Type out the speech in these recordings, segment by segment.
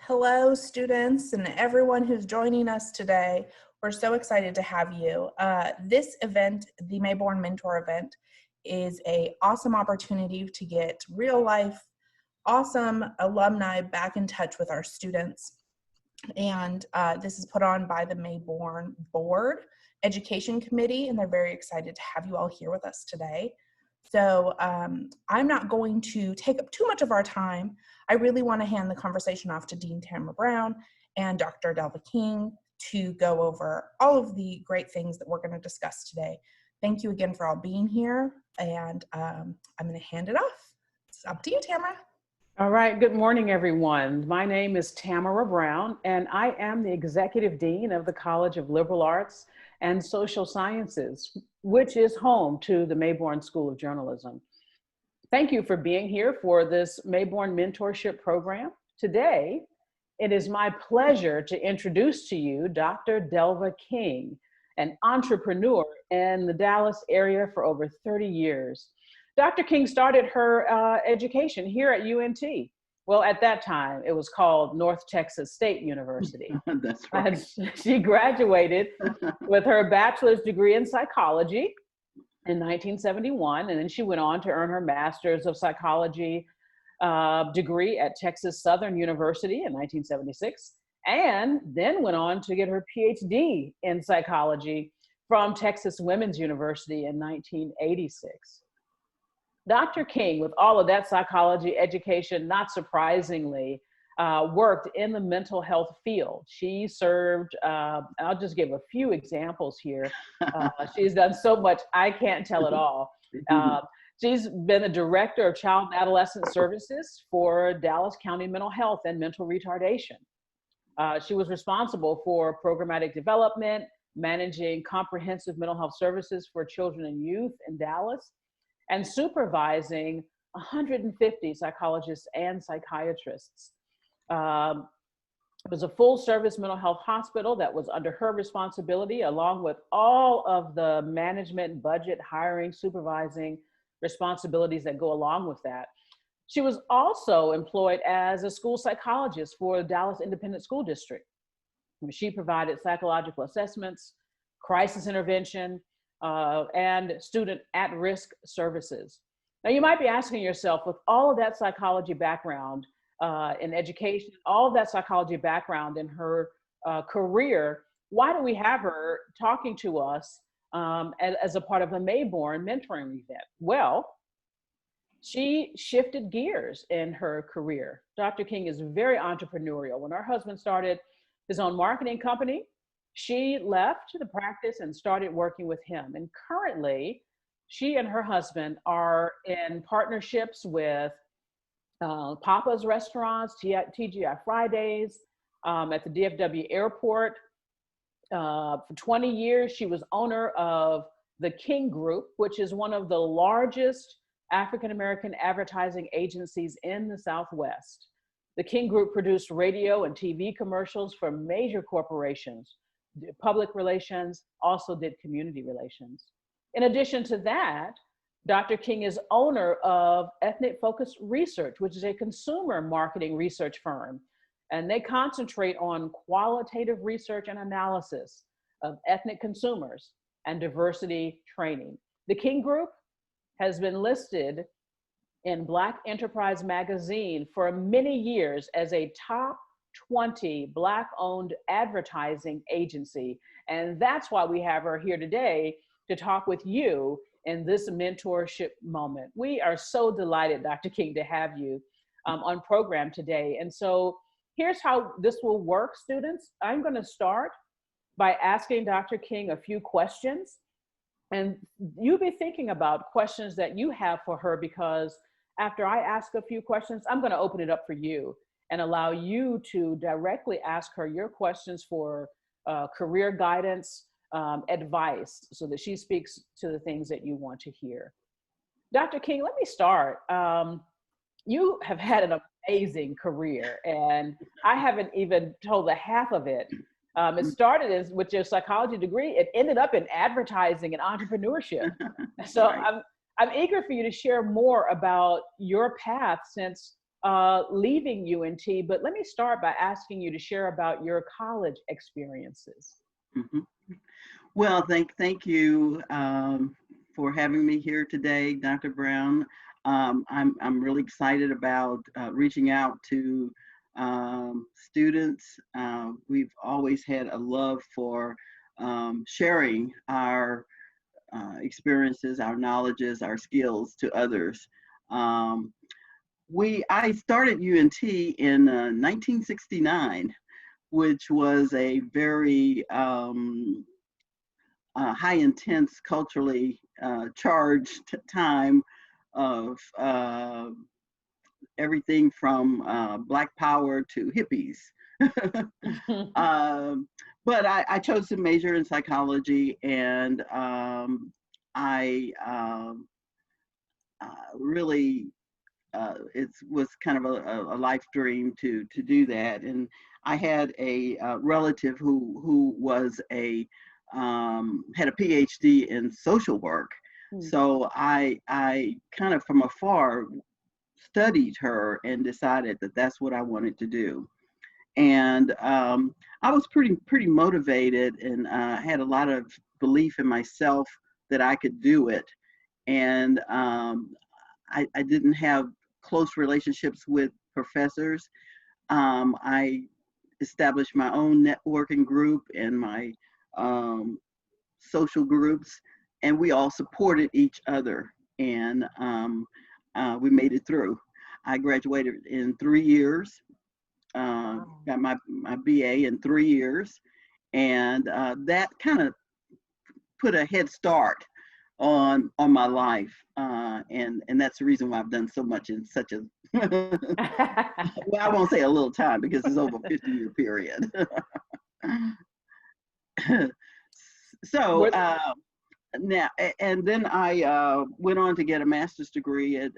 Hello, students and everyone who's joining us today. We're so excited to have you. This event, the Mayborn Mentor event, is an awesome opportunity to get real life, awesome alumni back in touch with our students. And this is put on by the Mayborn Board Education Committee, and they're very excited to have you all here with us today. So I'm not going to take up too much of our time. I really want to hand the conversation off to Dean Tamara Brown and Dr. Delva King to go over all of the great things that we're going to discuss today. Thank you again for all being here, and I'm going to hand it off. It's up to you, Tamara. All right, good morning, everyone. My name is Tamara Brown, and I am the Executive Dean of the College of Liberal Arts and Social Sciences, which is home to the Mayborn School of Journalism. Thank you for being here for this Mayborn Mentorship Program. Today, it is my pleasure to introduce to you Dr. Delva King, an entrepreneur in the Dallas area for over 30 years. Dr. King started her education here at UNT. Well, at that time, it was called North Texas State University. That's right. And she graduated with her bachelor's degree in psychology in 1971, and then she went on to earn her master's of psychology degree at Texas Southern University in 1976, and then went on to get her PhD in psychology from Texas Women's University in 1986. Dr. King, with all of that psychology education, not surprisingly, worked in the mental health field. She served, I'll just give a few examples here. She's done so much, I can't tell it all. She's been the director of child and adolescent services for Dallas County Mental Health and Mental Retardation. She was responsible for programmatic development, managing comprehensive mental health services for children and youth in Dallas, and supervising 150 psychologists and psychiatrists. It was a full service mental health hospital that was under her responsibility, along with all of the management, budget, hiring, supervising responsibilities that go along with that. She was also employed as a school psychologist for the Dallas Independent School District. She provided psychological assessments, crisis intervention, and student at-risk services. Now, you might be asking yourself, with all of that psychology background in education, all of that psychology background in her career, why do we have her talking to us as a part of a Mayborn mentoring event? Well, she shifted gears in her career. Dr. King is very entrepreneurial. When her husband started his own marketing company, she left the practice and started working with him. And currently, she and her husband are in partnerships with Papa's Restaurants, TGI Fridays, at the DFW airport. For 20 years, she was owner of the King Group, which is one of the largest African-American advertising agencies in the Southwest. The King Group produced radio and TV commercials for major corporations, public relations, also did community relations. In addition to that, Dr. King is owner of Ethnic Focused Research, which is a consumer marketing research firm. And they concentrate on qualitative research and analysis of ethnic consumers and diversity training. The King Group has been listed in Black Enterprise magazine for many years as a top 20 Black-owned advertising agency. And that's why we have her here today to talk with you in this mentorship moment. We are so delighted, Dr. King, to have you on program today. And so here's how this will work, students. I'm going to start by asking Dr. King a few questions. And you be thinking about questions that you have for her, because after I ask a few questions, I'm going to open it up for you and allow you to directly ask her your questions for career guidance, advice, so that she speaks to the things that you want to hear. Dr. King, let me start. You have had an amazing career, and I haven't even told the half of it. It started with your psychology degree. It ended up in advertising and entrepreneurship. So right. I'm eager for you to share more about your path, since leaving UNT, but let me start by asking you to share about your college experiences. Mm-hmm. Well, thank you for having me here today, Dr. Brown. I'm really excited about reaching out to students. We've always had a love for sharing our experiences, our knowledges, our skills to others. I started UNT in 1969, which was a very high intense, culturally charged time of everything from Black Power to hippies. But I chose to major in psychology, and I really it was kind of a life dream to do that. And I had a relative who was had a PhD in social work. So I kind of from afar studied her and decided that that's what I wanted to do. And I was pretty motivated, and had a lot of belief in myself that I could do it. And I didn't have close relationships with professors. I established my own networking group and my social groups, and we all supported each other, and we made it through. I graduated in 3 years, got my BA in 3 years, and that kind of put a head start on my life, and that's the reason why I've done so much in such a well, I won't say a little time, because it's over a 50-year period. So now, and then I went on to get a master's degree at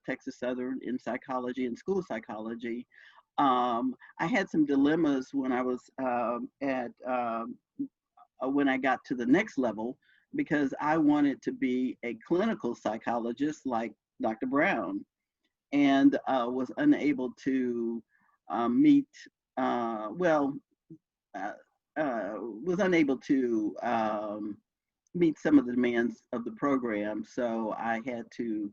Texas Southern in psychology and school psychology. I had some dilemmas when I was when I got to the next level, because I wanted to be a clinical psychologist like Dr. Brown, and was unable to meet, was unable to meet some of the demands of the program. So I had to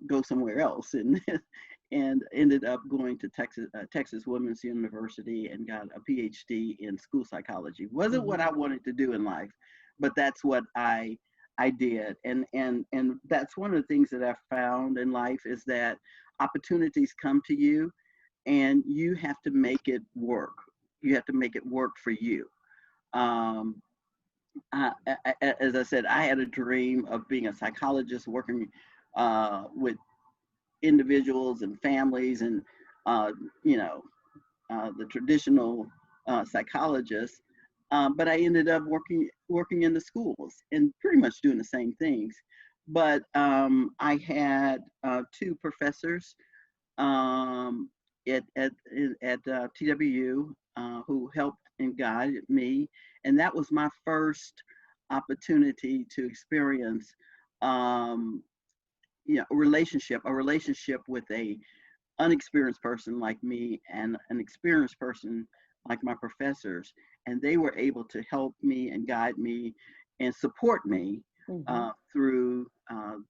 go somewhere else, and and ended up going to Texas Women's University and got a PhD in school psychology. Wasn't what I wanted to do in life, but that's what I did. And that's one of the things that I've found in life, is that opportunities come to you, and you have to make it work. You have to make it work for you. As I said, I had a dream of being a psychologist, working with individuals and families, and the traditional psychologists. But I ended up working in the schools and pretty much doing the same things. But I had 2 professors at TWU who helped and guided me, and that was my first opportunity to experience a relationship with a unexperienced person like me and an experienced person like my professors, and they were able to help me and guide me and support me through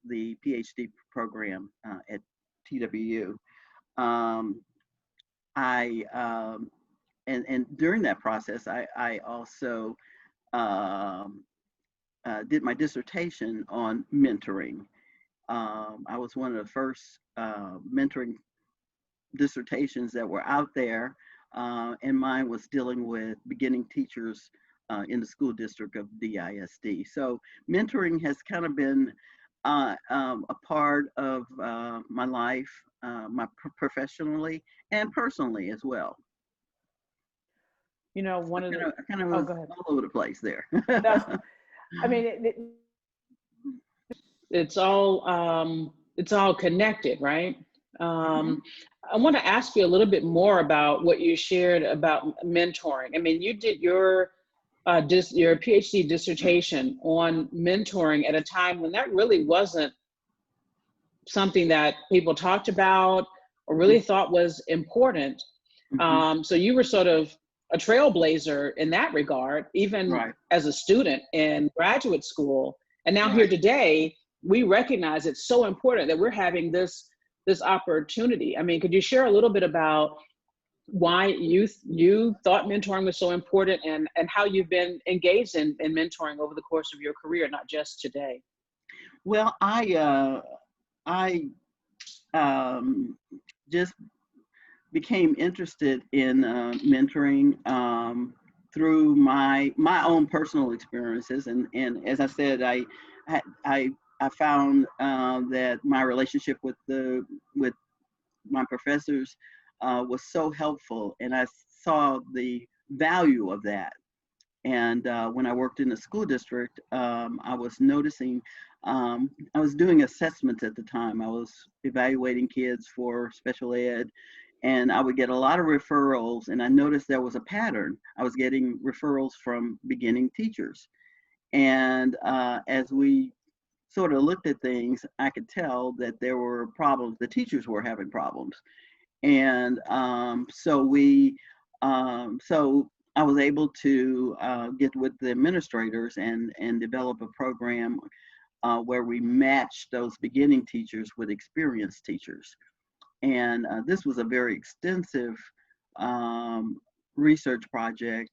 the PhD program at TWU. And during that process, I also did my dissertation on mentoring. I was one of the first mentoring dissertations that were out there, and mine was dealing with beginning teachers in the school district of DISD. So mentoring has kind of been a part of my life, professionally and personally as well. One of the kind of was all over the place there. I mean, it's all connected, right? I want to ask you a little bit more about what you shared about mentoring. I mean, you did your PhD dissertation on mentoring at a time when that really wasn't something that people talked about. or really thought was important. So you were sort of a trailblazer in that regard, even Right. as a student in graduate school. And now here Right. today, we recognize it's so important that we're having this opportunity. I mean, could you share a little bit about why you thought mentoring was so important, and how you've been engaged in mentoring over the course of your career, not just today? Well, I just became interested in mentoring through my own personal experiences, and as I said, I I found that my relationship with my professors was so helpful, and I saw the value of that. And when I worked in the school district, I was noticing, I was doing assessments at the time. I was evaluating kids for special ed, and I would get a lot of referrals, and I noticed there was a pattern. I was getting referrals from beginning teachers. And as we sort of looked at things, I could tell that there were problems. The teachers were having problems. And so I was able to get with the administrators and develop a program where we matched those beginning teachers with experienced teachers. And this was a very extensive research project.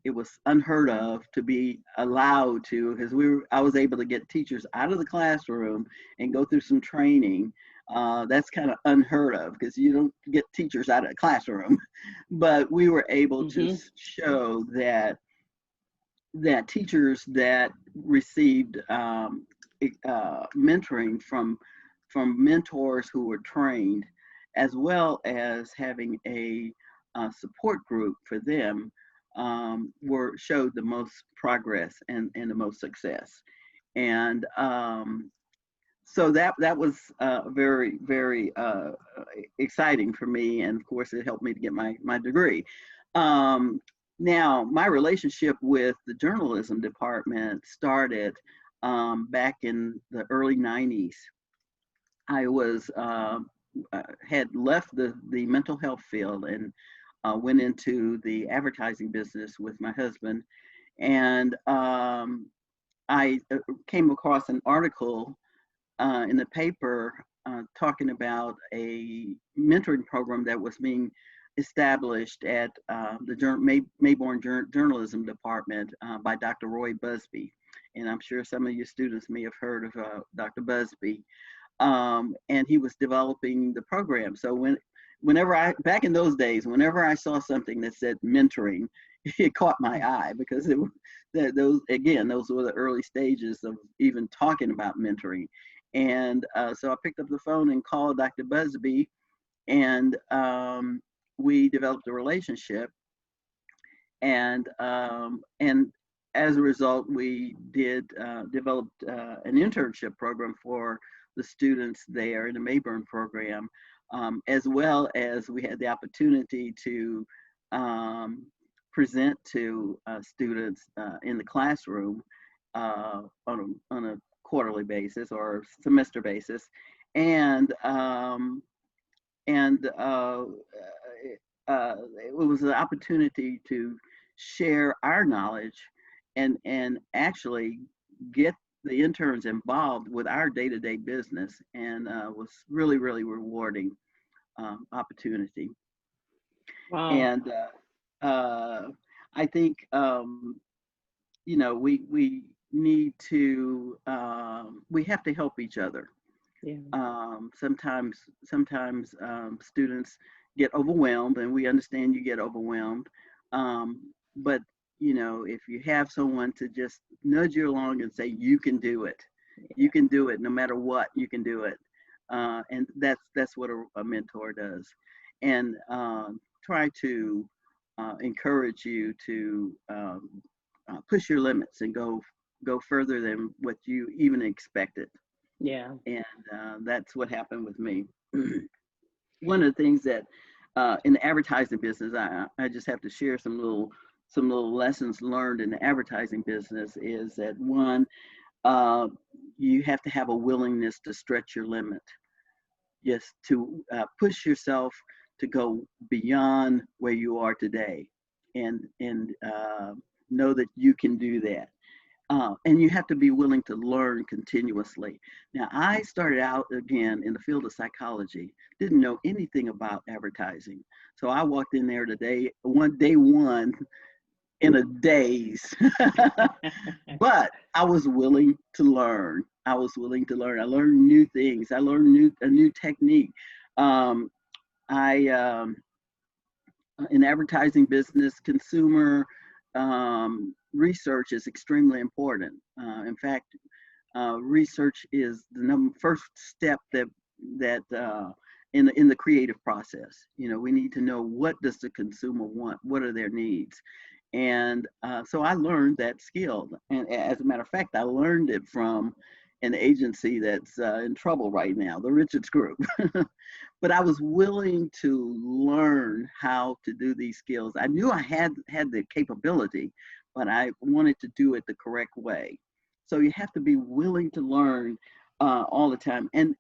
It was unheard of to be allowed to, because I was able to get teachers out of the classroom and go through some training. That's kind of unheard of because you don't get teachers out of the classroom. But we were able to show that teachers that received mentoring from mentors who were trained, as well as having a support group for them, showed the most progress and the most success. And so that was very, very exciting for me, and of course it helped me to get my degree. Now, my relationship with the journalism department started back in the early 90s. I had left the mental health field and went into the advertising business with my husband. And I came across an article in the paper talking about a mentoring program that was being established at the Mayborn Journalism Department by Dr. Roy Busby. And I'm sure some of your students may have heard of Dr. Busby. And he was developing the program. So back in those days, whenever I saw something that said mentoring, it caught my eye, because those were the early stages of even talking about mentoring. And so I picked up the phone and called Dr. Busby, and we developed a relationship. And as a result, we developed an internship program for the students there in the Mayborn program, as well as we had the opportunity to present to students in the classroom on a quarterly basis or semester basis, and it was an opportunity to share our knowledge and actually get the interns involved with our day-to-day business, and was really, really rewarding opportunity. Wow. And I think we need to we have to help each other. Yeah. Sometimes students get overwhelmed, and we understand you get overwhelmed. But if you have someone to just nudge you along and say, you can do it, you can do it, no matter what, you can do it. And that's what a mentor does. And try to encourage you to push your limits and go further than what you even expected. Yeah. And that's what happened with me. One of the things that in the advertising business, I just have to share some little lessons learned in the advertising business, is that one, you have to have a willingness to stretch your limit. Yes, to push yourself to go beyond where you are today, and know that you can do that. And you have to be willing to learn continuously. Now, I started out again in the field of psychology, didn't know anything about advertising. So I walked in there today, day one, in a daze. But I was willing to learn. I was willing to learn. I learned new things. I learned a new technique. Um, I in advertising business, consumer research is extremely important. In fact, research is the first step that in the creative process. You know, we need to know, what does the consumer want? What are their needs? And so I learned that skill. And as a matter of fact, I learned it from an agency that's in trouble right now, the Richards Group. But I was willing to learn how to do these skills. I knew I had the capability, but I wanted to do it the correct way. So you have to be willing to learn all the time, and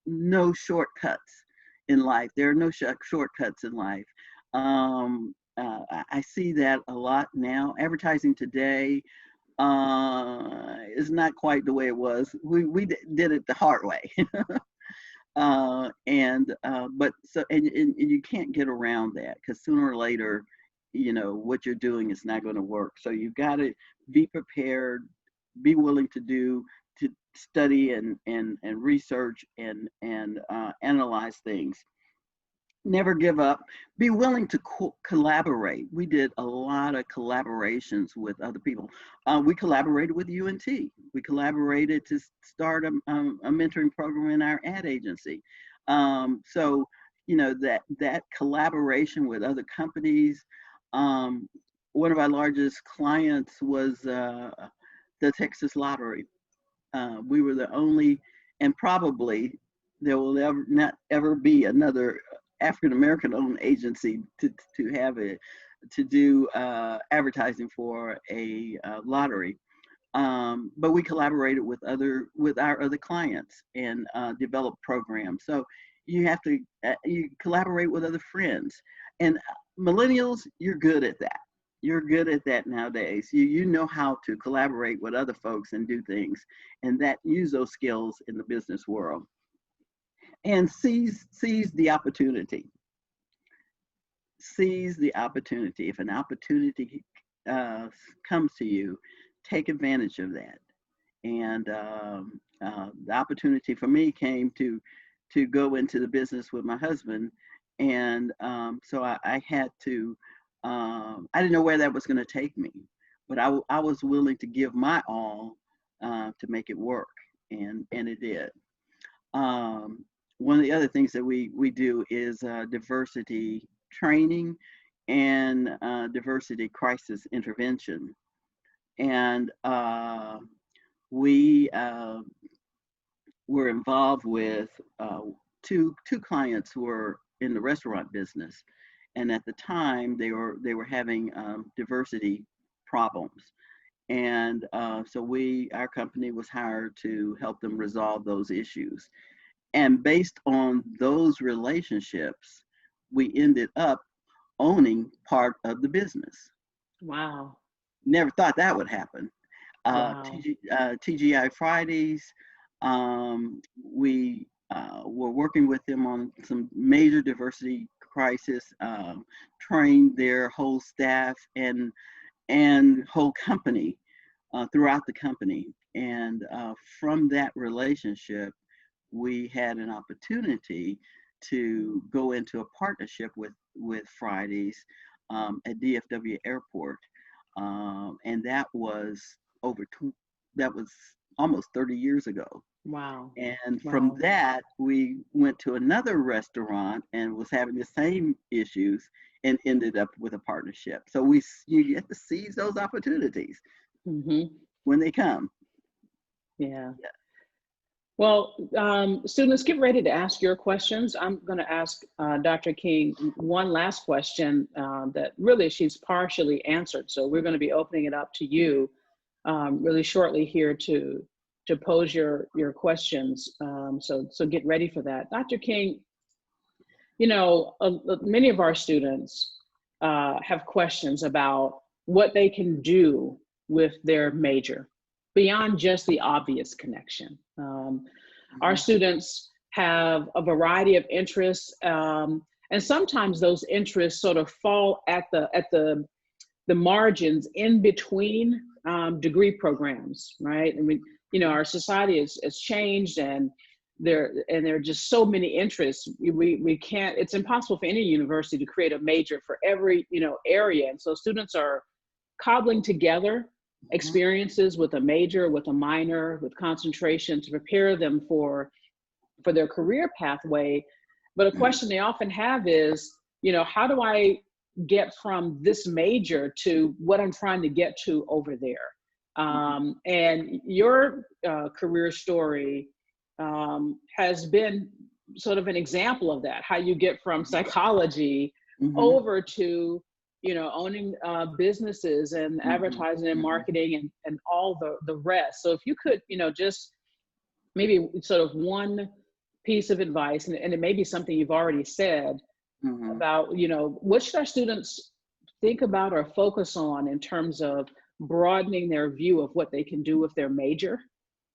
no shortcuts in life. There are no shortcuts in life. I see that a lot now. Advertising today is not quite the way it was. We did it the hard way. And you can't get around that, because sooner or later, you know, what you're doing is not going to work. So you've got to be prepared, be willing to study and research and analyze things. Never give up. Be willing to collaborate. We did a lot of collaborations with other people. We collaborated with UNT. We collaborated to start a mentoring program in our ad agency. So, you know, that collaboration with other companies. One of our largest clients was the Texas Lottery. We were the only, and probably there will not ever be another African American owned agency to have it, to do advertising for a lottery. But we collaborated with our other clients and developed programs. So you have to you collaborate with other friends. And millennials, you're good at that. You're good at that nowadays. You know how to collaborate with other folks and do things, and that use those skills in the business world. And seize the opportunity. Seize the opportunity. If an opportunity comes to you, take advantage of that. And the opportunity for me came to go into the business with my husband, and so I had to. I didn't know where that was going to take me, but I was willing to give my all to make it work, and it did. One of the other things that we do is diversity training and diversity crisis intervention. And we were involved with two clients who were in the restaurant business, and at the time they were having diversity problems. And so our company was hired to help them resolve those issues. And based on those relationships, we ended up owning part of the business. Wow. Never thought that would happen. Wow. TGI Fridays, we were working with them on some major diversity crisis, trained their whole staff and whole company throughout the company. And from that relationship, we had an opportunity to go into a partnership with Fridays at DFW Airport, and that was almost 30 years ago. Wow. And from that, we went to another restaurant and was having the same issues and ended up with a partnership. So you get to seize those opportunities when they come. Yeah. Well, students, get ready to ask your questions. I'm going to ask Dr. King one last question that really she's partially answered. So we're going to be opening it up to you really shortly here to to pose your questions. So get ready for that. Dr. King, you know, many of our students have questions about what they can do with their major beyond just the obvious connection. Our students have a variety of interests, and sometimes those interests sort of fall at the margins in between degree programs, right? I mean, you know, our society has changed, and there are just so many interests. We can't. It's impossible for any university to create a major for every, you know, area, and so students are cobbling together experiences with a major, with a minor, with concentration to prepare them for their career pathway. But a question they often have is, you know, how do I get from this major to what I'm trying to get to over there? And your career story has been sort of an example of that, how you get from psychology over to, you know, owning businesses and advertising and marketing and all the rest. So if you could, you know, just maybe sort of one piece of advice, and it may be something you've already said, about, you know, what should our students think about or focus on in terms of broadening their view of what they can do with their major,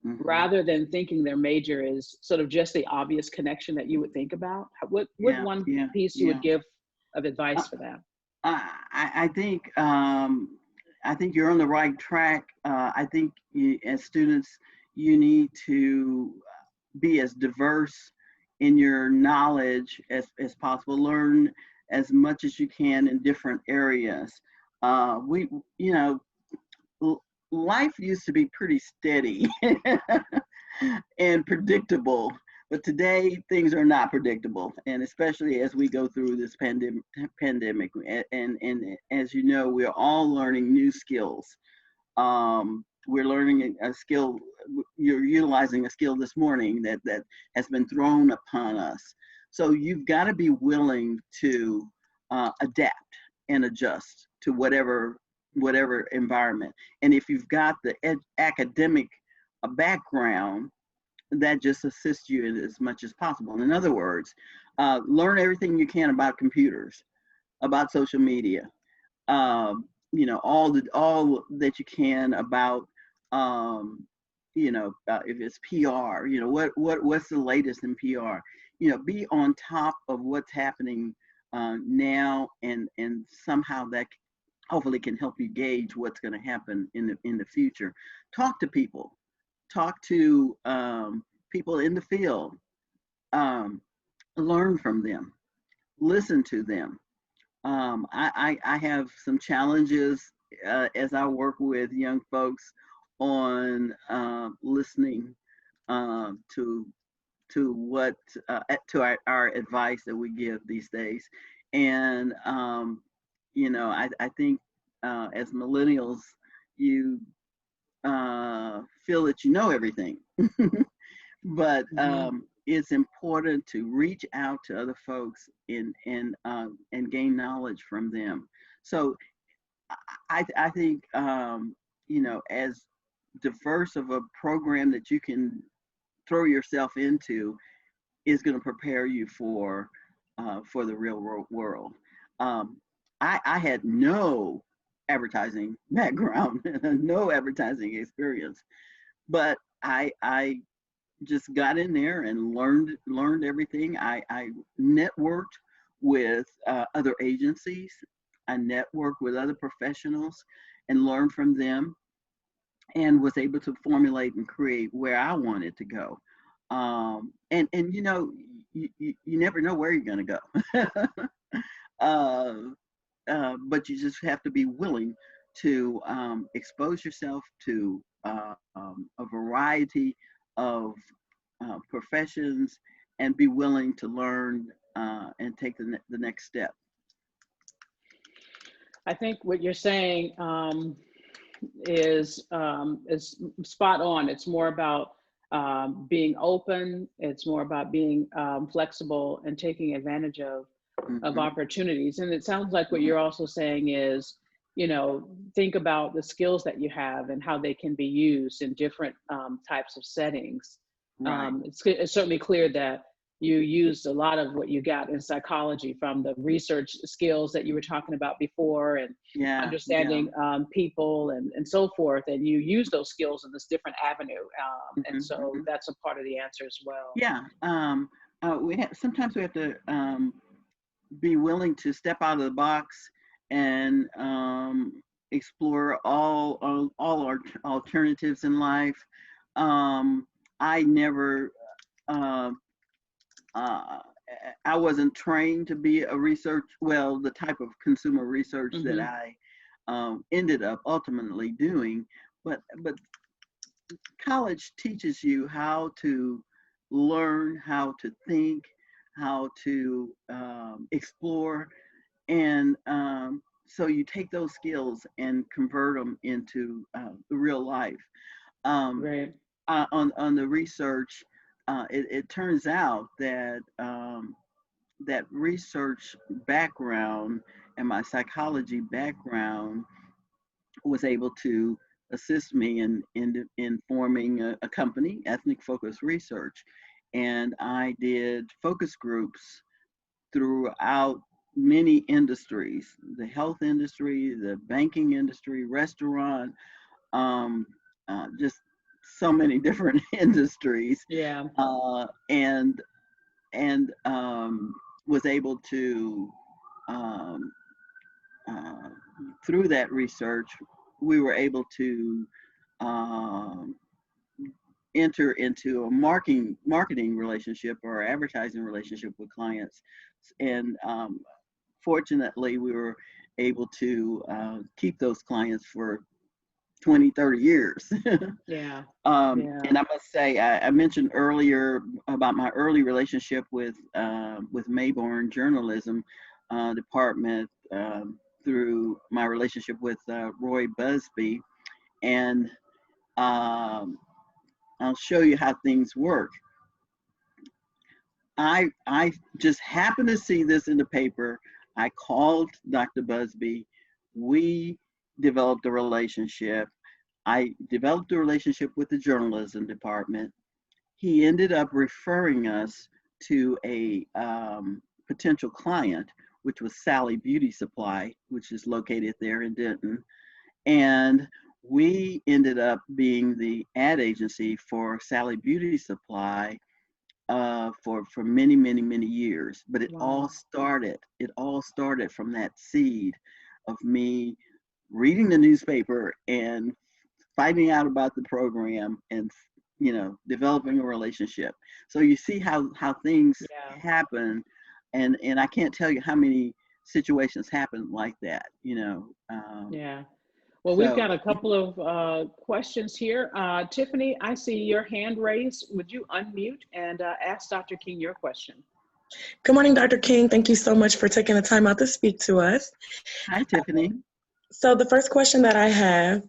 rather than thinking their major is sort of just the obvious connection that you would think about? What one piece you would give of advice for that? I think you're on the right track. I think as students, you need to be as diverse in your knowledge as possible. Learn as much as you can in different areas. You know, life used to be pretty steady and predictable, but today things are not predictable, and especially as we go through this pandemic. And as you know, we're all learning new skills. We're learning a skill. You're utilizing a skill this morning that has been thrown upon us. So you've got to be willing to adapt and adjust to whatever environment. And if you've got the academic background, that just assists you in as much as possible. In other words, learn everything you can about computers, about social media, you know, all that you can about, you know, if it's PR, you know, what's the latest in PR? You know, be on top of what's happening now, and somehow that hopefully can help you gauge what's going to happen in the future. Talk to people. Talk to people in the field. Learn from them. Listen to them. I have some challenges as I work with young folks on listening to what to our advice that we give these days. And you know, I think as millennials, you feel that you know everything, but it's important to reach out to other folks and gain knowledge from them. So I think you know, as diverse of a program that you can throw yourself into is going to prepare you for the real world. I had no advertising background, no advertising experience, but I just got in there and learned everything. I networked with other agencies. I networked with other professionals and learned from them, and was able to formulate and create where I wanted to go. And you know, you never know where you're going to go. But you just have to be willing to expose yourself to a variety of professions, and be willing to learn and take the next step. I think what you're saying is spot on. It's more about being open. It's more about being flexible and taking advantage of opportunities. And it sounds like what you're also saying is think about the skills that you have and how they can be used in different types of settings. Right. It's certainly clear that you used a lot of what you got in psychology from the research skills that you were talking about before, and Yeah. understanding people and so forth. And you use those skills in this different avenue. And so that's a part of the answer as well. Yeah. Sometimes we have to be willing to step out of the box and explore all our alternatives in life. I never, I wasn't trained to be a the type of consumer research that I ended up ultimately doing, but college teaches you how to learn, how to think, how to explore, and so you take those skills and convert them into the real life. Right. On the research, it turns out that that research background and my psychology background was able to assist me in forming a company, Ethnic Focus Research. And I did focus groups throughout many industries, the health industry, the banking industry, restaurant, just so many different industries. Yeah. And was able to, through that research, we were able to enter into a marketing relationship or advertising relationship with clients. And fortunately, we were able to keep those clients for 20, 30 years. Yeah. And I must say, I mentioned earlier about my early relationship with Mayborn journalism department through my relationship with Roy Busby. And I'll show you how things work. I just happened to see this in the paper. I called Dr. Busby. We developed a relationship. I developed a relationship with the journalism department. He ended up referring us to a potential client, which was Sally Beauty Supply, which is located there in Denton. And we ended up being the ad agency for Sally Beauty Supply for many, many, many years. But it all started from that seed of me reading the newspaper and finding out about the program and developing a relationship. So you see how things happen, and I can't tell you how many situations happen like that. Yeah. Well, we've got a couple of questions here. Tiffany, I see your hand raised. Would you unmute and ask Dr. King your question? Good morning, Dr. King. Thank you so much for taking the time out to speak to us. Hi, Tiffany. So the first question that I have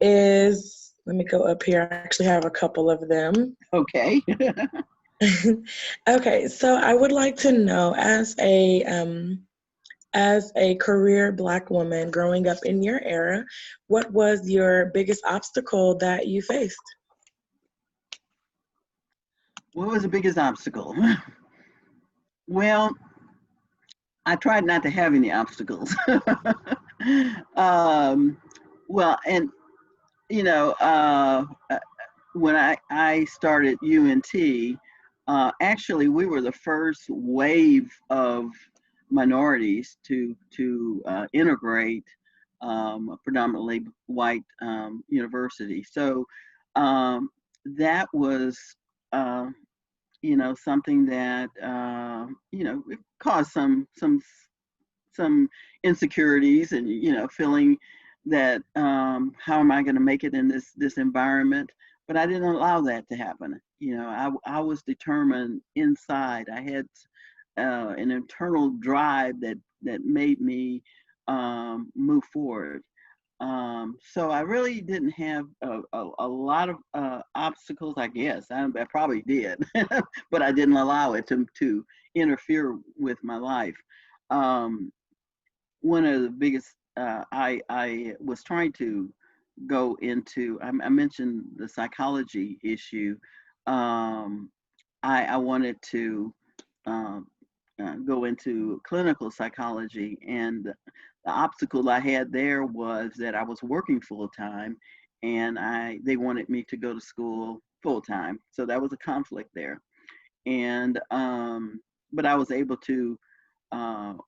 is, let me go up here. I actually have a couple of them. Okay. Okay, so I would like to know, as a career Black woman growing up in your era, what was your biggest obstacle that you faced? What was the biggest obstacle? Well, I tried not to have any obstacles. Well, and when I started UNT, actually we were the first wave of minorities to integrate a predominantly white university. So that was something that it caused some insecurities and feeling that how am I going to make it in this environment? But I didn't allow that to happen. I was determined inside. I had an internal drive that made me move forward. So I really didn't have a lot of obstacles, I guess. I probably did, but I didn't allow it to interfere with my life. One of the biggest I was trying to go into, I mentioned the psychology issue. I wanted to um, go into clinical psychology, and the obstacle I had there was that I was working full time, and they wanted me to go to school full time, so that was a conflict there. And but I was able to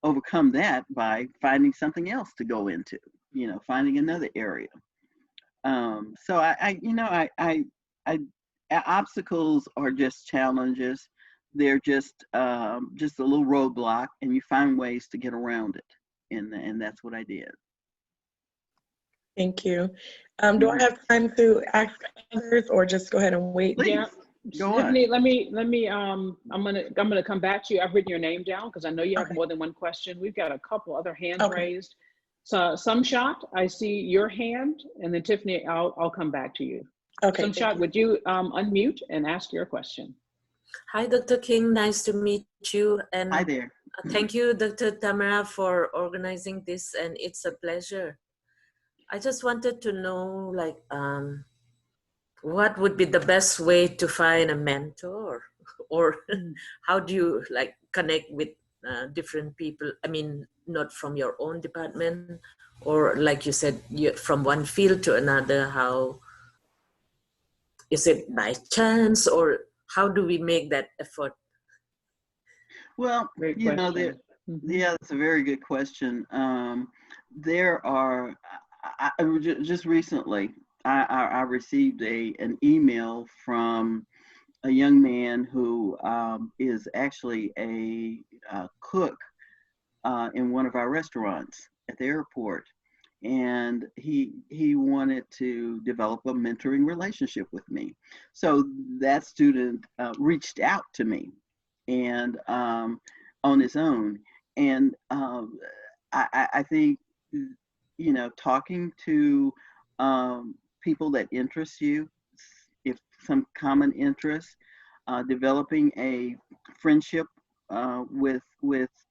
overcome that by finding something else to go into, finding another area. So I obstacles are just challenges. They're just a little roadblock, and you find ways to get around it, and that's what I did. Thank you. Do I have time to ask others or just go ahead and wait? Please, Yeah. go on. Tiffany, let me I'm gonna come back to you. I've written your name down because I know you have Okay. more than one question. We've got a couple other hands Okay. raised. So Sumshot, I see your hand, and then Tiffany, I'll come back to you. Okay. Sumshot, would you unmute and ask your question? Hi, Dr. King. Nice to meet you. And Hi there. thank you, Dr. Tamara, for organizing this. And it's a pleasure. I just wanted to know, like, what would be the best way to find a mentor? Or how do you, like, connect with different people? I mean, not from your own department, or like you said, from one field to another. How is it by chance, or how do we make that effort? Well, Great you know, question. yeah, that's a very good question. There are, just recently, I received an email from a young man who is actually a cook in one of our restaurants at the airport. And he wanted to develop a mentoring relationship with me. So that student reached out to me, and on his own. And I think, talking to people that interest you, if some common interests, developing a friendship with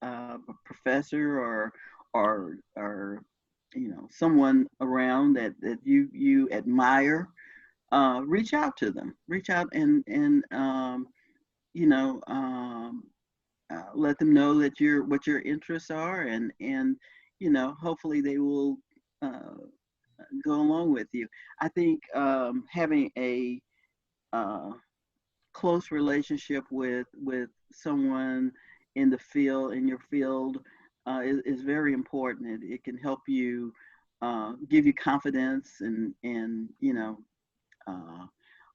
a professor or someone around that you admire, reach out to them, reach out and you know, let them know that what your interests are, and hopefully they will go along with you. I think having a close relationship with someone in the field, in your field, is very important. It can help you, give you confidence, and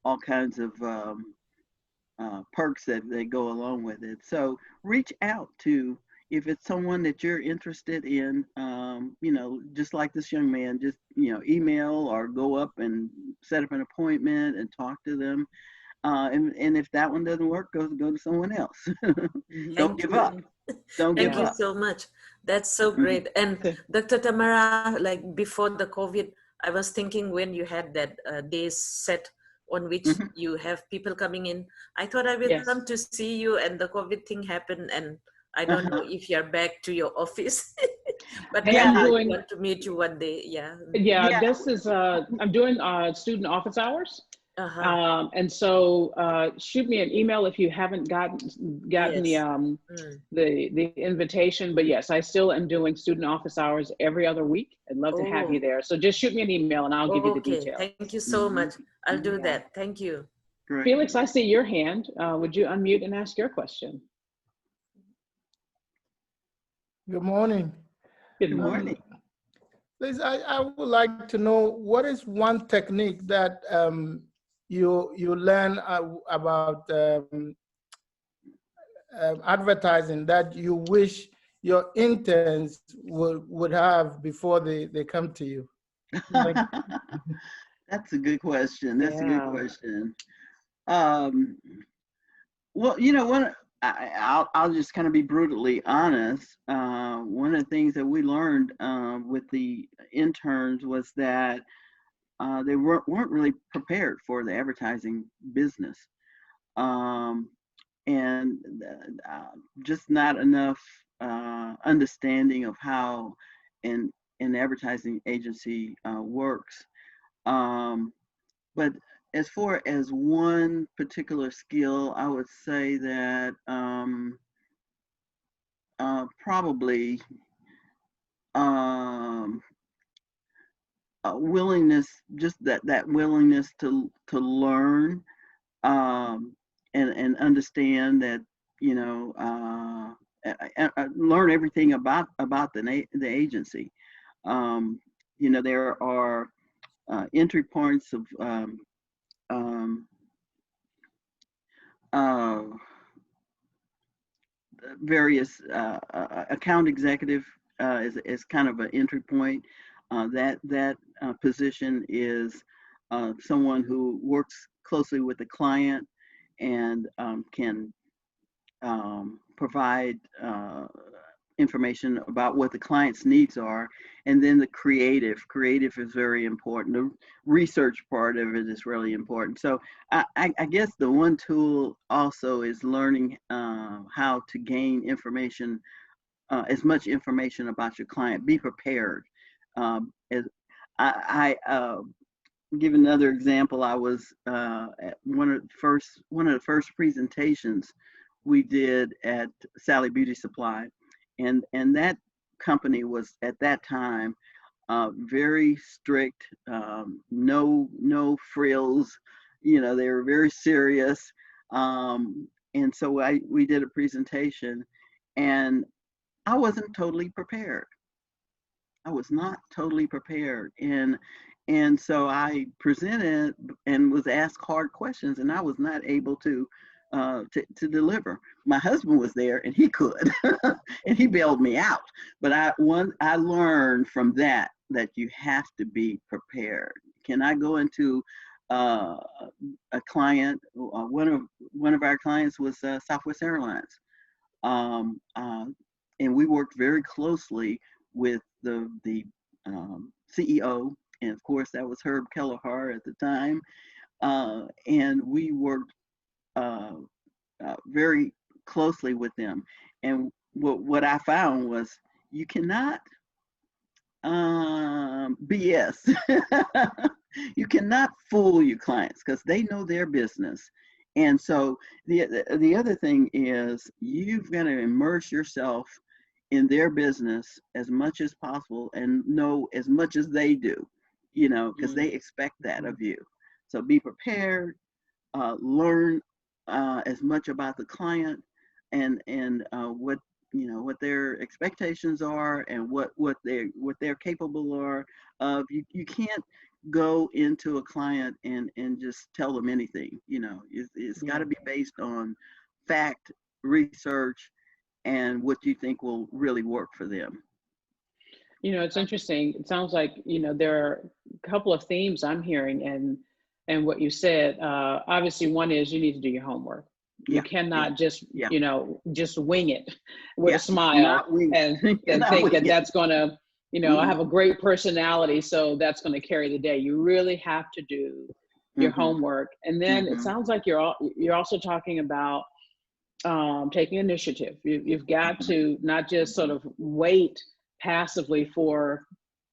all kinds of perks that go along with it. So reach out to, if it's someone that you're interested in, just like this young man, just, email or go up and set up an appointment and talk to them. And if that one doesn't work, go to someone else. Don't give up. Don't give Thank you up. so much. That's so great. And Dr. Tamara, like before the COVID, I was thinking when you had that days set on which you have people coming in, I thought I will Yes. come to see you, and the COVID thing happened, and I don't know if you're back to your office, but Yeah, I doing, want to meet you one day. Yeah. yeah. This is I'm doing student office hours. And so shoot me an email if you haven't gotten Yes. the invitation. But yes, I still am doing student office hours every other week. I'd love to have you there. So just shoot me an email and I'll give you the details. Thank you so much. I'll do that. Thank you. Great. Felix, I see your hand. Would you unmute and ask your question? Good morning. Good morning. Please, I would like to know, what is one technique that you learn about advertising that you wish your interns would have before they come to you? That's a good question. That's a good Yeah. question. Well, I'll just kind of be brutally honest. One of the things that we learned with the interns was that they weren't really prepared for the advertising business, and just not enough understanding of how an an advertising agency works. But as far as one particular skill, I would say that probably willingness, just that willingness to learn, and understand that, you know, learn everything about the agency. You know, there are entry points of um, uh, various account executive is kind of an entry point. That position is someone who works closely with the client and can provide information about what the client's needs are. And then the creative is very important. The research part of it is really important. So I guess the one tool also is learning how to gain information, as much information about your client. Be prepared. As I give another example. I was at one of the first presentations we did at Sally Beauty Supply, and that company was at that time very strict, no frills. You know, they were very serious, and so we did a presentation, and I wasn't totally prepared. I was not totally prepared, and so I presented and was asked hard questions, and I was not able to deliver. My husband was there, and he could, and he bailed me out. But I learned from that you have to be prepared. Can I go into a client? One of our clients was Southwest Airlines, and we worked very closely with the CEO, and of course that was Herb Kelleher at the time, and we worked very closely with them. And what I found was you cannot BS. You cannot fool your clients because they know their business. And so the other thing is you've got to immerse yourself in their business as much as possible and know as much as they do, you know, because they expect that of you. So be prepared, learn as much about the client and what, you know, what their expectations are and what they're capable are of. You can't go into a client and just tell them anything. You know, it's got to be based on fact, research, and what you think will really work for them. You know, it's interesting. It sounds like, you know, there are a couple of themes I'm hearing and what you said. Obviously, one is you need to do your homework. You cannot just, you know, just wing it with a smile and think that that's going to, you know, I have a great personality, so that's going to carry the day. You really have to do your homework. And then it sounds like you're also talking about taking initiative. You've got to not just sort of wait passively for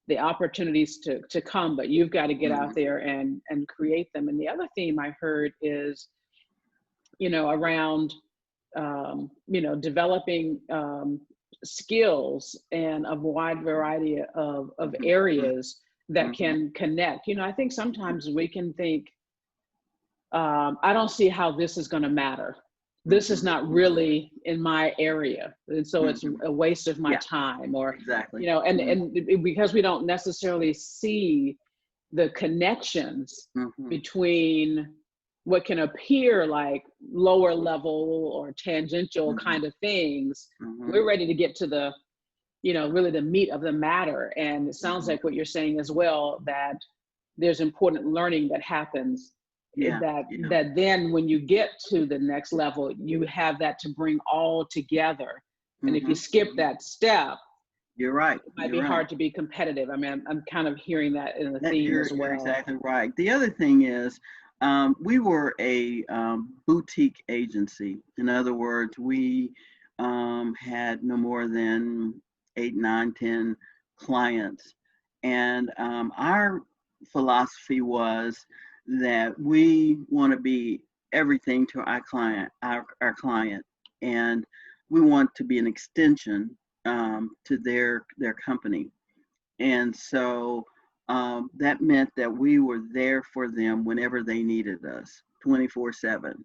the opportunities to come, but you've got to get out there and create them. And the other theme I heard is, you know, around, you know, developing skills and a wide variety of areas that can connect. You know, I think sometimes we can think, I don't see how this is going to matter. This is not really in my area. And so it's a waste of my time, or, you know, and because we don't necessarily see the connections between what can appear like lower level or tangential kind of things, we're ready to get to the, you know, really the meat of the matter. And it sounds like what you're saying as well, that there's important learning that happens. That then when you get to the next level, you have that to bring all together. And if you skip that step, you're right. It might be hard to be competitive. I mean, I'm kind of hearing that in the theme as well. You're exactly right. The other thing is, we were a boutique agency. In other words, we had no more than 8, 9, 10 clients. And our philosophy was that we want to be everything to our client, and we want to be an extension to their company. And so that meant that we were there for them whenever they needed us, 24/7.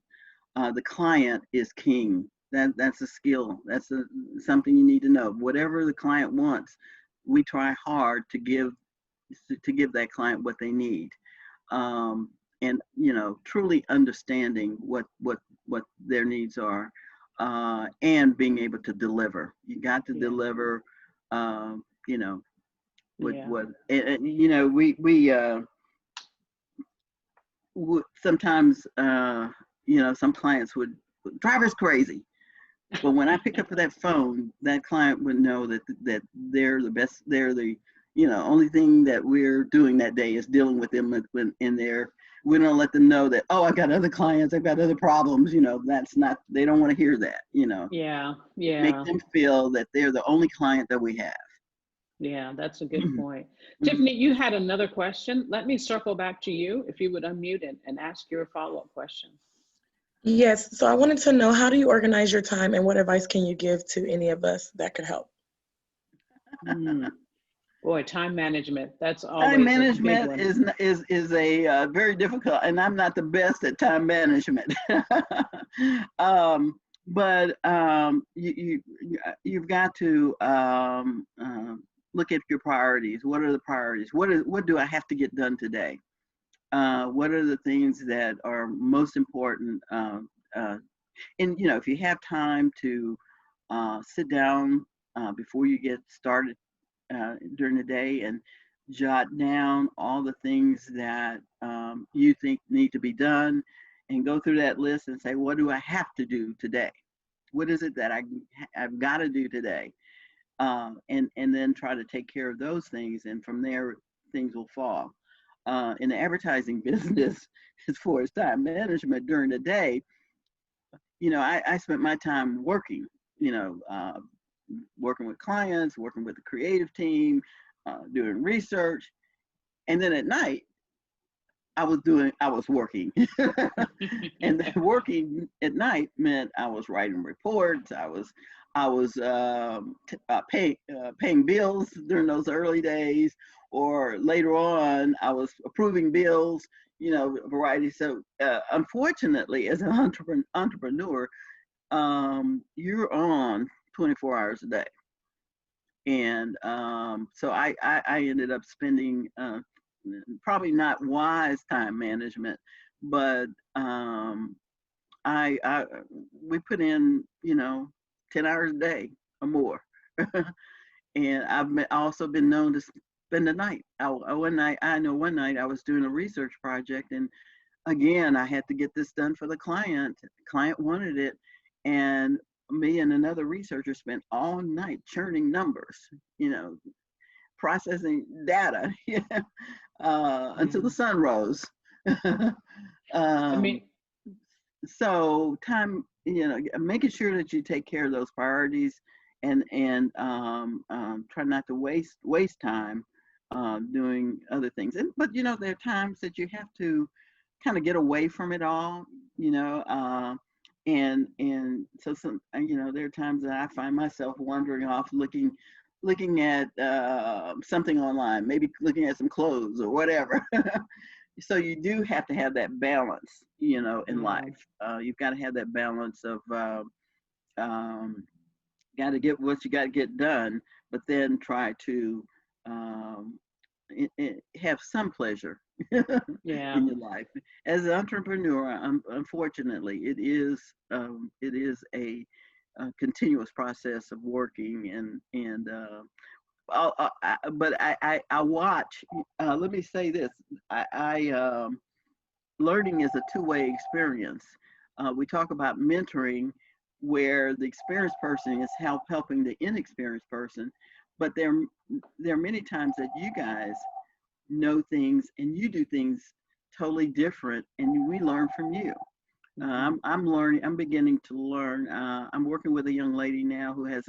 The client is king. That's a skill. That's something you need to know. Whatever the client wants, we try hard to give that client what they need. And truly understanding what their needs are, and being able to deliver. You got to deliver. You know what we sometimes some clients would drive us crazy. But when I pick up that phone, that client would know that they're the best. They're the only thing that we're doing that day is dealing with them in there. We don't let them know that, oh, I've got other clients, I've got other problems. That's not. They don't want to hear that. Yeah. Make them feel that they're the only client that we have. Yeah, that's a good point. Tiffany, you had another question. Let me circle back to you if you would unmute and ask your follow-up question. Yes, so I wanted to know, how do you organize your time, and what advice can you give to any of us that could help? Boy, time management. That's always time management a big one. is a very difficult, and I'm not the best at time management. But you've got to look at your priorities. What are the priorities? What do I have to get done today? What are the things that are most important? And if you have time to sit down before you get started during the day and jot down all the things that you think need to be done, and go through that list and say, what do I have to do today? What is it that I've got to do today? And then try to take care of those things, and from there things will fall. In the advertising business, as far as time management during the day, I spent my time working, working with clients, working with the creative team, doing research. And then at night, I was working. And working at night meant I was writing reports. I was paying bills during those early days, or later on, I was approving bills, a variety. So unfortunately, as an entrepreneur, you're on 24 hours a day. And so I ended up spending probably not wise time management, but we put in 10 hours a day or more. And I've also been known to spend the night. One night I was doing a research project, and again, I had to get this done for the client. The client wanted it, and me and another researcher spent all night churning numbers, processing data until the sun rose. So time, making sure that you take care of those priorities, and try not to waste time doing other things. But there are times that you have to kind of get away from it all, and so there are times that I find myself wandering off, looking at something online, maybe looking at some clothes or whatever. So you do have to have that balance, in life. You've got to have that balance of got to get what you got to get done, but then try to have some pleasure in your life. As an entrepreneur, unfortunately, it is a continuous process of working, but I watch. Let me say this: learning is a two-way experience. We talk about mentoring, where the experienced person is helping the inexperienced person, but there are many times that you guys know things and you do things totally different, and we learn from you. I'm beginning to learn. I'm working with a young lady now who has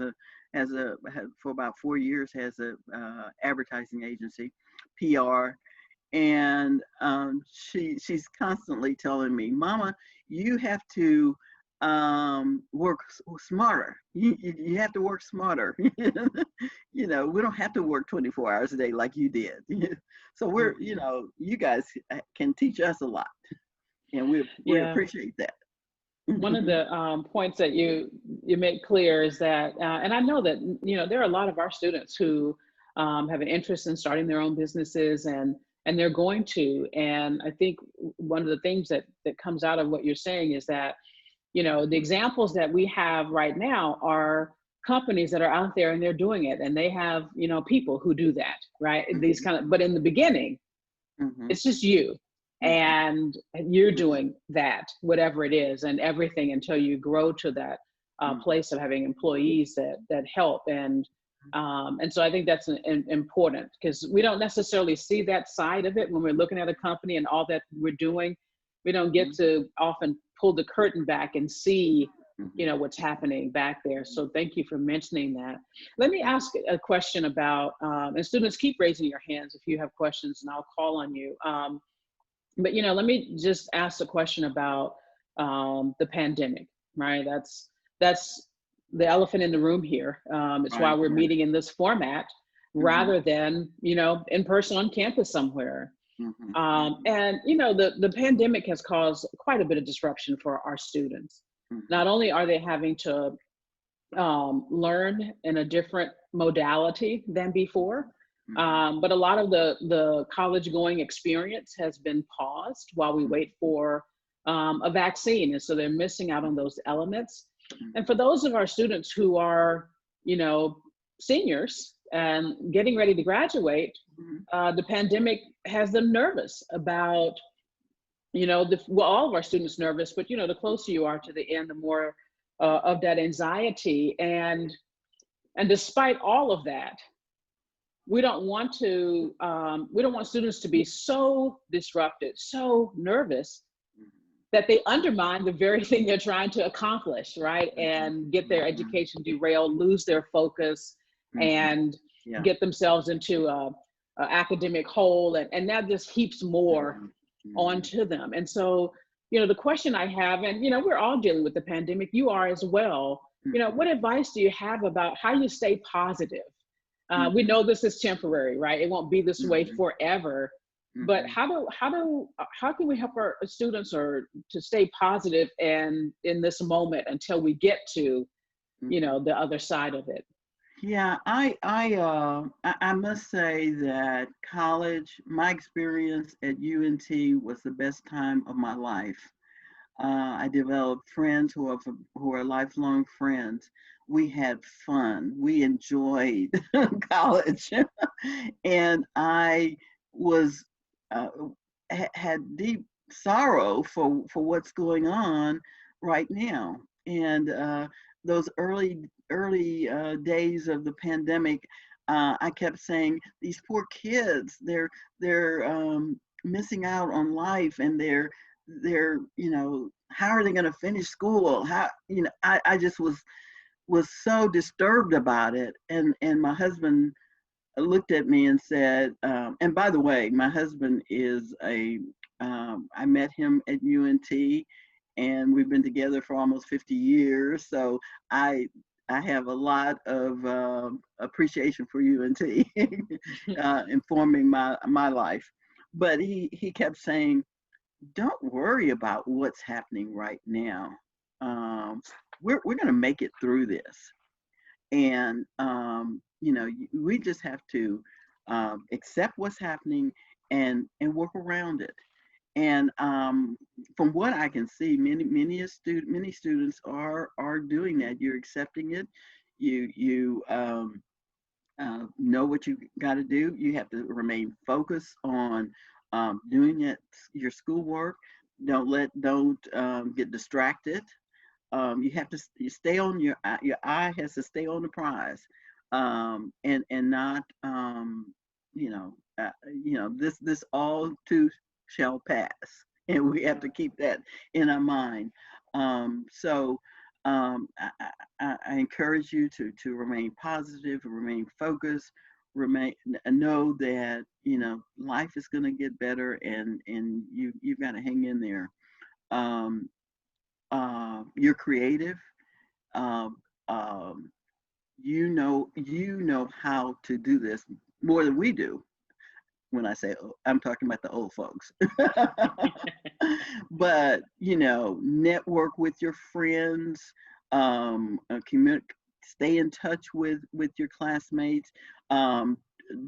for about 4 years has a advertising agency, PR, and she's constantly telling me, Mama, you have to work smarter. You have to work smarter. We don't have to work 24 hours a day like you did. So you guys can teach us a lot, and we Yeah. appreciate that. One of the points that you make clear is that, and I know that, there are a lot of our students who have an interest in starting their own businesses, and they're going to. And I think one of the things that comes out of what you're saying is that, the examples that we have right now are companies that are out there and they're doing it, and they have, people who do that, right? These but in the beginning, it's just you. And you're doing that, whatever it is, and everything until you grow to that place of having employees that help. And so I think that's important, because we don't necessarily see that side of it when we're looking at a company and all that we're doing. We don't get to often pull the curtain back and see, what's happening back there. So thank you for mentioning that. Let me ask a question about, and students, keep raising your hands if you have questions, and I'll call on you. But let me just ask a question about the pandemic, right? That's the elephant in the room here. It's why we're meeting in this format rather than, in person on campus somewhere. And the pandemic has caused quite a bit of disruption for our students. Not only are they having to learn in a different modality than before, but a lot of the college going experience has been paused while we wait for a vaccine. And so they're missing out on those elements. And for those of our students who are, seniors and getting ready to graduate, the pandemic has them nervous about, all of our students nervous, but, the closer you are to the end, the more of that anxiety. And despite all of that, we don't want students to be so disrupted, so nervous, that they undermine the very thing they're trying to accomplish, right? And get their education derailed, lose their focus, and get themselves into a academic hole, and that just heaps more onto them. And so, the question I have, and we're all dealing with the pandemic, you are as well. What advice do you have about how you stay positive? We know this is temporary, right? It won't be this way forever. But how can we help our students to stay positive and in this moment until we get to, the other side of it? Yeah, I must say that college, my experience at UNT was the best time of my life. I developed friends who are lifelong friends. We had fun. We enjoyed college, and I was had deep sorrow for what's going on right now. And those early days of the pandemic, I kept saying, these poor kids, they're missing out on life, and they're how are they going to finish school? I just was so disturbed about it. And my husband looked at me and said, and by the way, my husband is I met him at UNT, and we've been together for almost 50 years. So I have a lot of appreciation for UNT informing my life. But he kept saying, don't worry about what's happening right now. We're going to make it through this. And, we just have to accept what's happening and work around it. And from what I can see, many students are doing that. You're accepting it. You know what you got to do. You have to remain focused on doing your schoolwork. Don't get distracted. You have to stay on your eye has to stay on the prize, and not this all too shall pass, and we have to keep that in our mind. So I encourage you to remain positive, remain focused, know that life is going to get better, and you've got to hang in there. Um, you're creative. Um, um, you know how to do this more than we do. When I say I'm talking about the old folks. But network with your friends, stay in touch with your classmates,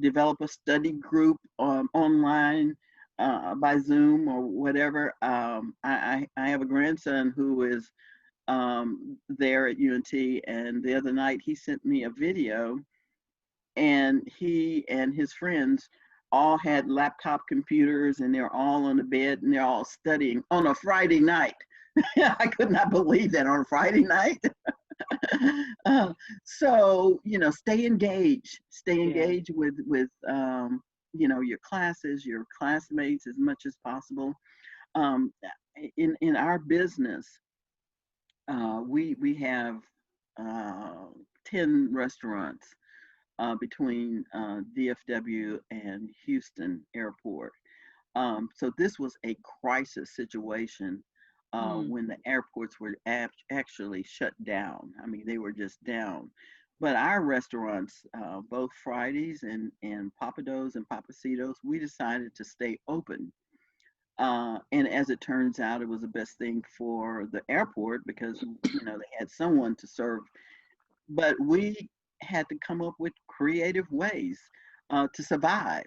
develop a study group online, by Zoom or whatever. I have a grandson who is there at UNT, and the other night he sent me a video, and he and his friends all had laptop computers, and they're all on the bed, and they're all studying on a Friday night. I could not believe that, on a Friday night. So stay engaged, with your classes, your classmates, as much as possible. In our business, we have 10 restaurants between DFW and Houston Airport. So this was a crisis situation when the airports were actually shut down. I mean, they were just down. But our restaurants, both Fridays and Papados and Papacitos, we decided to stay open. And as it turns out, it was the best thing for the airport, because they had someone to serve. But we had to come up with creative ways to survive.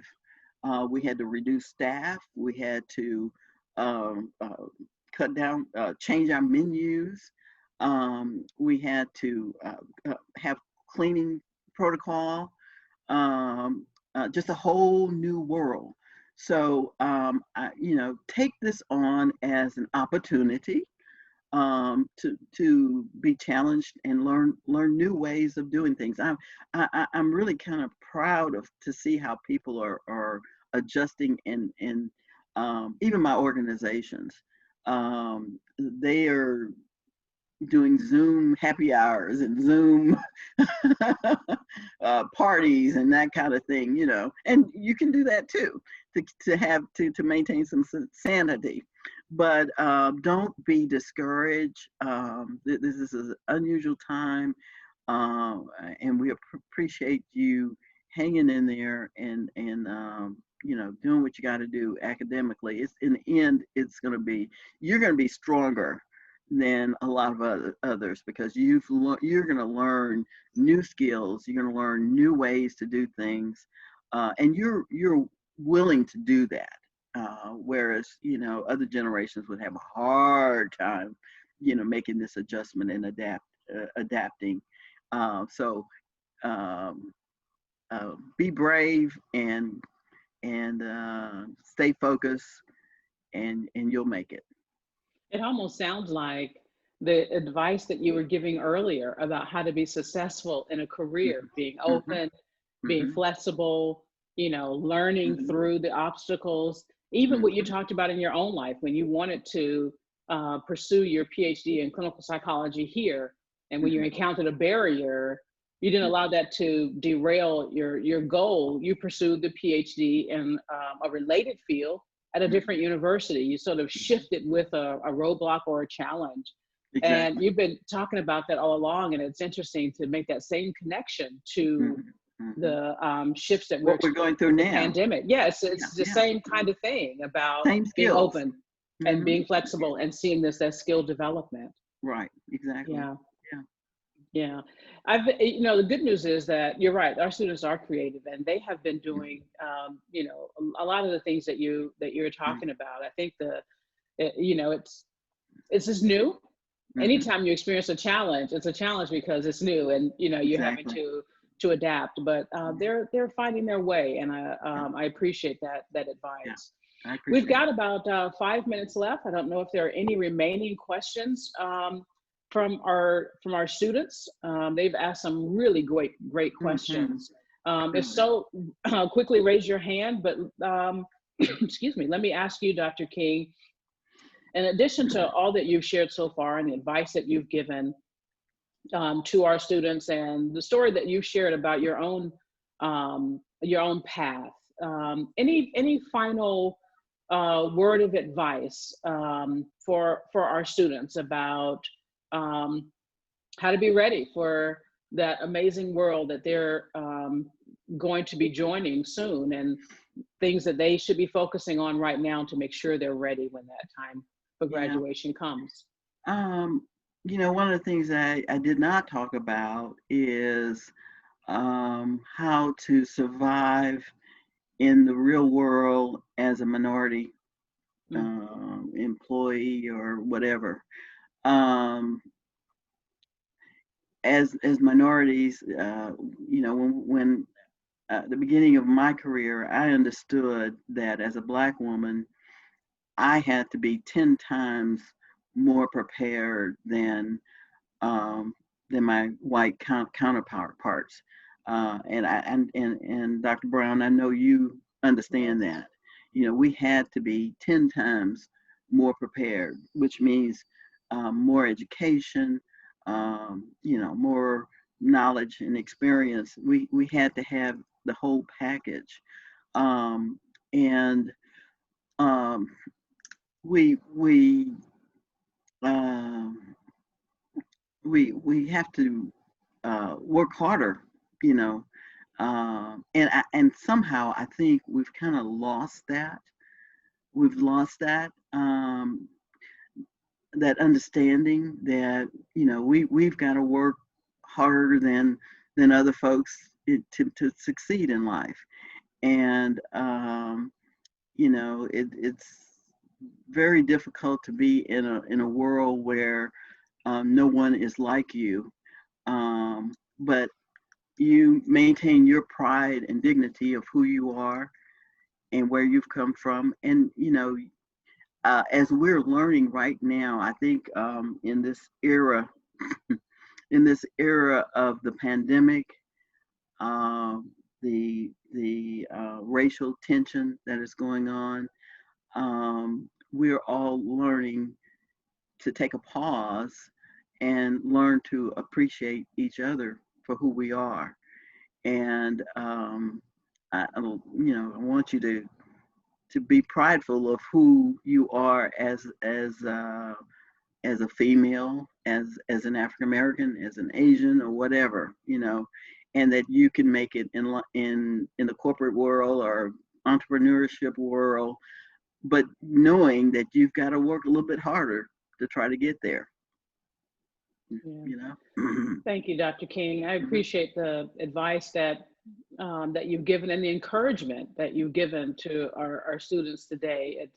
We had to reduce staff. We had to cut down, change our menus. We had to have cleaning protocol, just a whole new world. So, take this on as an opportunity to be challenged and learn new ways of doing things. I'm really kind of proud to see how people are adjusting, and even my organizations, they are doing Zoom happy hours and Zoom parties and that kind of thing, and you can do that too, to maintain some sanity. But don't be discouraged. This is an unusual time, and we appreciate you hanging in there and doing what you got to do academically. It's in the end, you're going to be stronger than a lot of others, because you're going to learn new skills. You're going to learn new ways to do things, and you're willing to do that. Whereas other generations would have a hard time making this adjustment and adapting. So be brave and stay focused, and you'll make it. It almost sounds like the advice that you were giving earlier about how to be successful in a career, being open, being flexible, learning through the obstacles, even what you talked about in your own life when you wanted to pursue your PhD in clinical psychology here. And when you encountered a barrier, you didn't allow that to derail your goal. You pursued the PhD in a related field at a different university. You sort of shifted with a roadblock or a challenge. Exactly. And you've been talking about that all along. And it's interesting to make that same connection to the shifts that we're going through now. Pandemic. Yes, it's the same kind of thing about being open and being flexible and seeing this as skill development. Right, exactly. Yeah. The good news is that you're right. Our students are creative, and they have been doing, a lot of the things that you're talking about. I think it's just new. Anytime you experience a challenge, it's a challenge because it's new, and you're having to adapt. But they're finding their way, and I appreciate that advice. Yeah, we've got about 5 minutes left. I don't know if there are any remaining questions from our students. They've asked some really great questions. If so, quickly raise your hand. But excuse me, let me ask you, Dr. King, in addition to all that you've shared so far and the advice that you've given, to our students, and the story that you shared about your own path. Any final word of advice for our students about how to be ready for that amazing world that they're going to be joining soon, and things that they should be focusing on right now to make sure they're ready when that time for graduation comes? You know, one of the things I did not talk about is how to survive in the real world as a minority employee or whatever. As minorities, you know, when at the beginning of my career, I understood that as a Black woman, I had to be 10 times more prepared than my white counterparts. And Dr. Brown, I know you understand that. You know, we had to be 10 times more prepared, which means more education, you know, more knowledge and experience. We had to have the whole package. And we have to work harder, you know, and somehow I think we've kind of lost that. We've lost that that understanding that, you know, we've got to work harder than other folks to succeed in life. And you know, it's very difficult to be in a world where no one is like you, but you maintain your pride and dignity of who you are and where you've come from. And you know, as we're learning right now, I think in this era of the pandemic, the racial tension that is going on, we're all learning to take a pause and learn to appreciate each other for who we are. And I you know, I want you to be prideful of who you are as a female, as an African American, as an Asian, or whatever, you know, and that you can make it in the corporate world or entrepreneurship world, but knowing that you've got to work a little bit harder to try to get there. You know. Thank you, Dr. King. I appreciate the advice that you've given and the encouragement that you've given to our students today.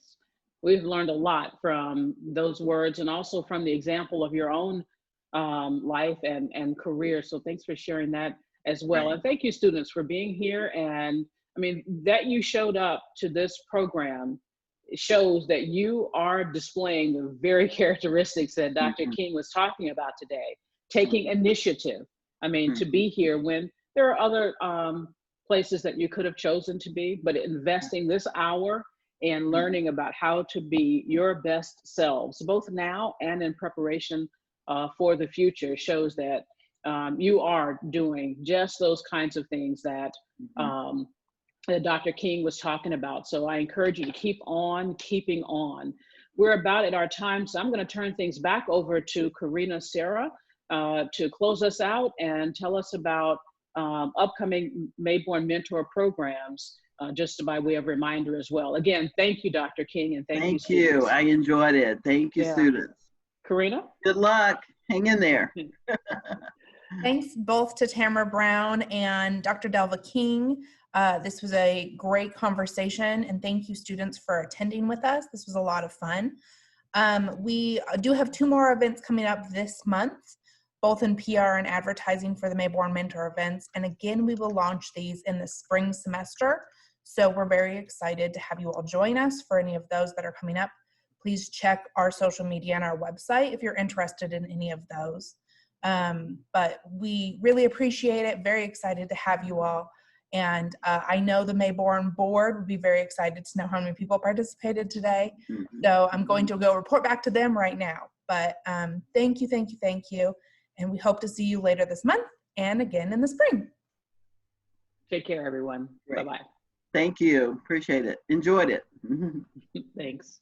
We've learned a lot from those words, and also from the example of your own life and career. So thanks for sharing that as well. And thank you, students, for being here. And I mean, that you showed up to this program shows that you are displaying the very characteristics that Dr. King was talking about today, taking initiative. I mean, to be here when there are other places that you could have chosen to be, but investing this hour and learning about how to be your best selves, both now and in preparation for the future, shows that you are doing just those kinds of things that that Dr. King was talking about. So I encourage you to keep on keeping on. We're about at our time, so I'm going to turn things back over to Karina Sarah to close us out and tell us about upcoming Mayborn mentor programs, just by way of reminder as well. Again, thank you, Dr. King, and thank you. Thank you. I enjoyed it. Thank you, students. Karina? Good luck. Hang in there. Thanks both to Tamara Brown and Dr. Delva King. This was a great conversation, and thank you, students, for attending with us. This was a lot of fun. We do have 2 more events coming up this month, both in PR and advertising for the Mayborn Mentor events. And again, we will launch these in the spring semester. So we're very excited to have you all join us for any of those that are coming up. Please check our social media and our website if you're interested in any of those. But we really appreciate it. Very excited to have you all. And I know the Mayborn board would be very excited to know how many people participated today. So I'm going to go report back to them right now. But thank you, thank you, thank you. And we hope to see you later this month and again in the spring. Take care, everyone. Great. Bye-bye. Thank you. Appreciate it. Enjoyed it. Thanks.